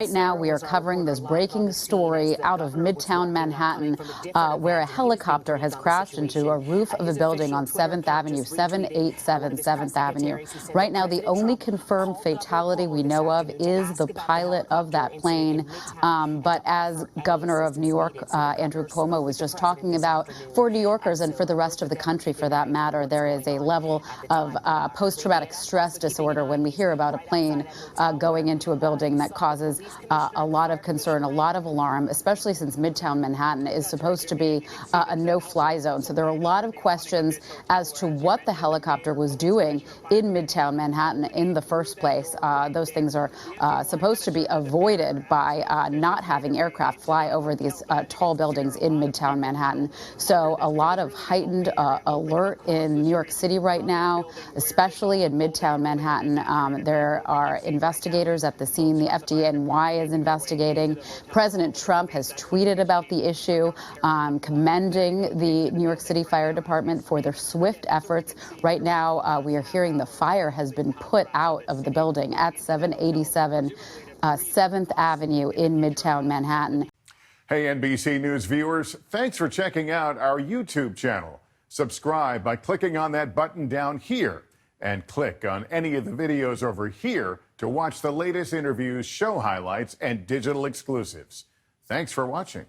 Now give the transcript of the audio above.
Right now, we are covering this breaking story out of Midtown Manhattan, where a helicopter has crashed into a roof of a building on 7th Avenue, 787 7th Avenue. Right now, the only confirmed fatality we know of is the pilot of that plane. But as Governor of New York, Andrew Cuomo, was just talking about, for New Yorkers and for the rest of the country, for that matter, there is a level of post-traumatic stress disorder when we hear about a plane going into a building that causes a lot of concern, a lot of alarm, especially since Midtown Manhattan is supposed to be a no-fly zone. So there are a lot of questions as to what the helicopter was doing in Midtown Manhattan in the first place. Those things are supposed to be avoided by not having aircraft fly over these tall buildings in Midtown Manhattan. So a lot of heightened alert in New York City right now, especially in Midtown Manhattan. There are investigators at the scene. The FDNY is investigating. President Trump has tweeted about the issue, commending the New York City Fire Department for their swift efforts. Right now, we are hearing the fire has been put out of the building at 787 7th Avenue in Midtown Manhattan. Hey, NBC News viewers, thanks for checking out our YouTube channel. Subscribe by clicking on that button down here and click on any of the videos over here to watch the latest interviews, show highlights, and digital exclusives. Thanks for watching.